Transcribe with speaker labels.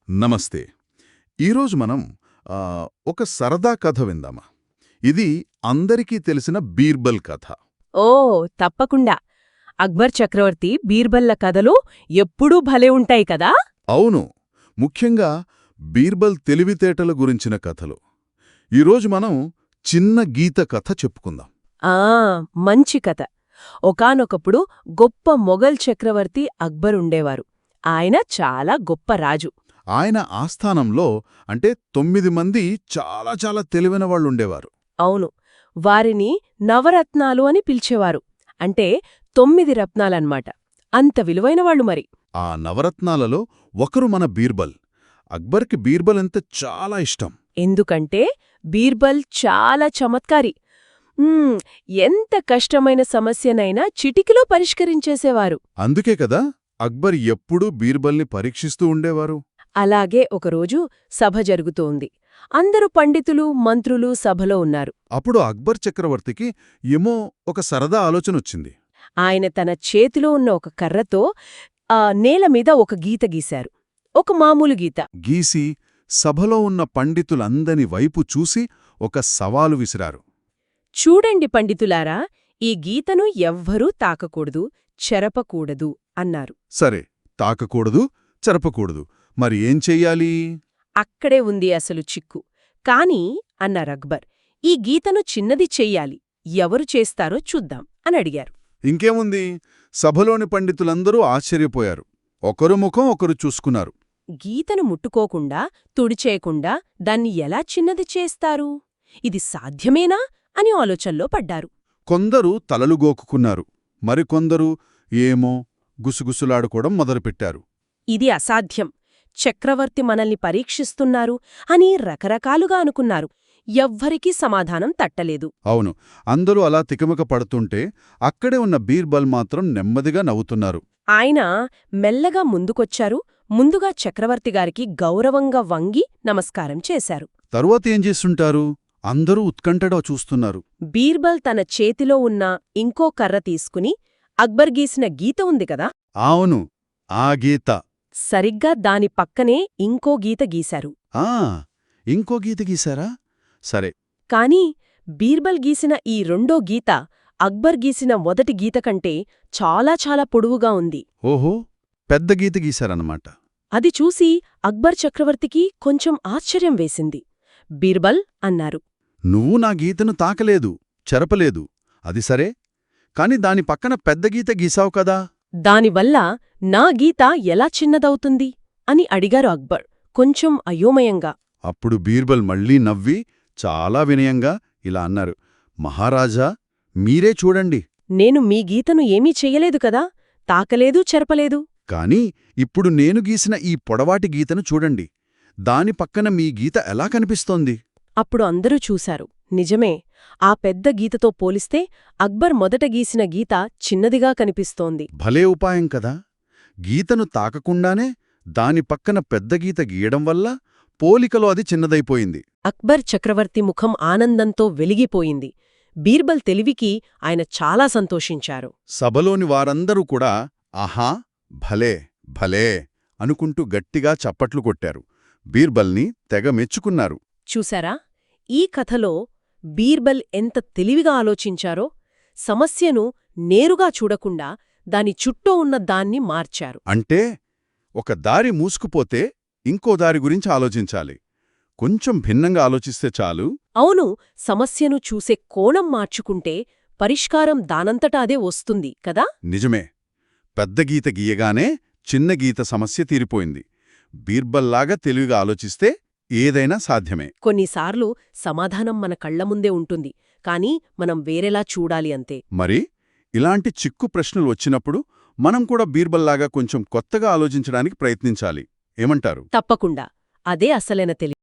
Speaker 1: నమస్తే. ఈరోజు మనం ఒక సరదా కథ విందామా. ఇది అందరికీ తెలిసిన బీర్బల్ కథ.
Speaker 2: ఓ తప్పకుండా. అక్బర్ చక్రవర్తి బీర్బల్ల కథలు ఎప్పుడూ భలే ఉంటాయి కదా.
Speaker 1: అవును, ముఖ్యంగా బీర్బల్ తెలివితేటల గురించిన కథలు. ఈరోజు మనం చిన్న గీత కథ చెప్పుకుందాం.
Speaker 2: ఆ మంచి కథ. ఒకానొకప్పుడు గొప్ప మొఘల్ చక్రవర్తి అక్బర్ ఉండేవారు. ఆయన చాలా గొప్ప రాజు.
Speaker 1: ఆయన ఆస్థానంలో అంటే 9 మంది చాలా చాలా తెలివైన వాళ్ళుండేవారు.
Speaker 2: అవును, వారిని నవరత్నాలు అని పిలిచేవారు. అంటే 9 రత్నాలన్మాట. అంత విలువైనవాళ్లు మరి.
Speaker 1: ఆ నవరత్నాలలో ఒకరు మన బీర్బల్. అక్బర్కి బీర్బల్ అంటే చాలా ఇష్టం.
Speaker 2: ఎందుకంటే బీర్బల్ చాలా చమత్కారి. ఎంత కష్టమైన సమస్యనైనా చిటికిలో పరిష్కరించేసేవారు.
Speaker 1: అందుకే కదా అక్బర్ ఎప్పుడూ బీర్బల్ని పరీక్షిస్తూ ఉండేవారు.
Speaker 2: అలాగే ఒకరోజు సభ జరుగుతోంది. అందరూ పండితులు, మంత్రులు సభలో ఉన్నారు.
Speaker 1: అప్పుడు అక్బర్ చక్రవర్తికి ఏమో ఒక సరదా ఆలోచనొచ్చింది.
Speaker 2: ఆయన తన చేతిలో ఉన్న ఒక కర్రతో నేలమీద ఒక గీత గీశారు. ఒక మామూలు గీత
Speaker 1: గీసి సభలో ఉన్న పండితులందరి వైపు చూసి ఒక సవాలు విసిరారు.
Speaker 2: చూడండి పండితులారా, ఈ గీతను ఎవ్వరూ తాకకూడదు, చెరపకూడదు అన్నారు.
Speaker 1: సరే, తాకకూడదు, చెరపకూడదు, మరి ఏం చెయ్యాలి?
Speaker 2: అక్కడే ఉంది అసలు చిక్కు. కాని అన్నారక్బర్, ఈ గీతను చిన్నది చెయ్యాలి. ఎవరు చేస్తారో చూద్దాం అని అడిగారు.
Speaker 1: ఇంకేముంది, సభలోని పండితులందరూ ఆశ్చర్యపోయారు. ఒకరు ముఖం ఒకరు చూసుకున్నారు.
Speaker 2: గీతను ముట్టుకోకుండా, తుడిచేయకుండా దాన్ని ఎలా చిన్నది చేస్తారు? ఇది సాధ్యమేనా అని ఆలోచనలో పడ్డారు.
Speaker 1: కొందరు తలలు గోకుకున్నారు. మరికొందరు ఏమో గుసగుసలాడుకోవడం మొదలుపెట్టారు.
Speaker 2: ఇది అసాధ్యం, చక్రవర్తి మనల్ని పరీక్షిస్తున్నారు అని రకరకాలుగా అనుకున్నారు. ఎవ్వరికీ సమాధానం తట్టలేదు.
Speaker 1: అవును, అందరూ అలా తికమక పడుతుంటే అక్కడే ఉన్న బీర్బల్ మాత్రం నెమ్మదిగా నవ్వుతున్నారు.
Speaker 2: ఆయన మెల్లగా ముందుకొచ్చారు. ముందుగా చక్రవర్తిగారికి గౌరవంగా వంగి నమస్కారం చేశారు.
Speaker 1: తరువాత ఏం చేస్తుంటారు? అందరూ ఉత్కంఠగా చూస్తున్నారు.
Speaker 2: బీర్బల్ తన చేతిలో ఉన్న ఇంకో కర్ర తీసుకుని అక్బర్ గీసిన గీత ఉంది కదా,
Speaker 1: అవును, ఆ గీత.
Speaker 2: సరిగ్గా దాని పక్కనే ఇంకో గీత గీశారు.
Speaker 1: ఇంకో గీత గీశారా? సరే.
Speaker 2: కాని బీర్బల్ గీసిన ఈ రెండో గీత అక్బర్ గీసిన మొదటి గీత కంటే చాలా చాలా పొడవుగా ఉంది.
Speaker 1: ఓహో, పెద్ద గీత గీశారన్నమాట.
Speaker 2: అది చూసి అక్బర్ చక్రవర్తికి కొంచెం ఆశ్చర్యం వేసింది. బీర్బల్ అన్నారు,
Speaker 1: నువ్వు నా గీతను తాకలేదు, చెరపలేదు, అది సరే, కాని దాని పక్కన పెద్ద గీత గీసావు కదా.
Speaker 2: దానివల్ల నా గీత ఎలా చిన్నదవుతుంది అని అడిగారు అక్బర్, కొంచెం అయోమయంగా.
Speaker 1: అప్పుడు బీర్బల్ మళ్లీ నవ్వి చాలా వినయంగా ఇలా అన్నారు, మహారాజా, మీరే చూడండి.
Speaker 2: నేను మీ గీతను ఏమీ చెయ్యలేదు కదా, తాకలేదు, చెరపలేదు.
Speaker 1: కాని ఇప్పుడు నేను గీసిన ఈ పొడవాటి గీతను చూడండి. దాని పక్కన మీ గీత ఎలా కనిపిస్తోంది?
Speaker 2: అప్పుడు అందరూ చూశారు. నిజమే, ఆ పెద్ద గీతతో పోలిస్తే అక్బర్ మొదట గీసిన గీత చిన్నదిగా కనిపిస్తోంది.
Speaker 1: భలే ఉపాయం కదా. గీతను తాకకుండానే దాని పక్కన పెద్ద గీత గీయడం వల్ల పోలికలో అది చిన్నదైపోయింది.
Speaker 2: అక్బర్ చక్రవర్తి ముఖం ఆనందంతో వెలిగిపోయింది. బీర్బల్ తెలివికి ఆయన చాలా సంతోషించారు.
Speaker 1: సభలోని వారందరూ కూడా ఆహా, భలే భలే అనుకుంటూ గట్టిగా చప్పట్లు కొట్టారు. బీర్బల్ని తెగ మెచ్చుకున్నారు.
Speaker 2: చూశారా, ఈ కథలో బీర్బల్ ఎంత తెలివిగా ఆలోచించారో. సమస్యను నేరుగా చూడకుండా దాని చుట్టూ ఉన్న దాన్ని మార్చారు.
Speaker 1: అంటే ఒక దారి మూసుకుపోతే ఇంకో దారి గురించి ఆలోచించాలి. కొంచెం భిన్నంగా ఆలోచిస్తే చాలు.
Speaker 2: అవును, సమస్యను చూసే కోణం మార్చుకుంటే పరిష్కారం దానంతటా అదే వస్తుంది కదా.
Speaker 1: నిజమే, పెద్ద గీత గీయగానే చిన్న గీత సమస్య తీరిపోయింది. బీర్బల్లాగా తెలివిగా ఆలోచిస్తే ఏదైనా సాధ్యమే.
Speaker 2: కొన్నిసార్లు సమాధానం మన కళ్ల ముందే ఉంటుంది, కానీ మనం వేరేలా చూడాలి అంతే.
Speaker 1: మరి ఇలాంటి చిక్కు ప్రశ్నలు వచ్చినప్పుడు మనం కూడా బీర్బల్లాగా కొంచెం కొత్తగా ఆలోచించడానికి ప్రయత్నించాలి. ఏమంటారు?
Speaker 2: తప్పకుండా, అదే అసలైన తెలివి.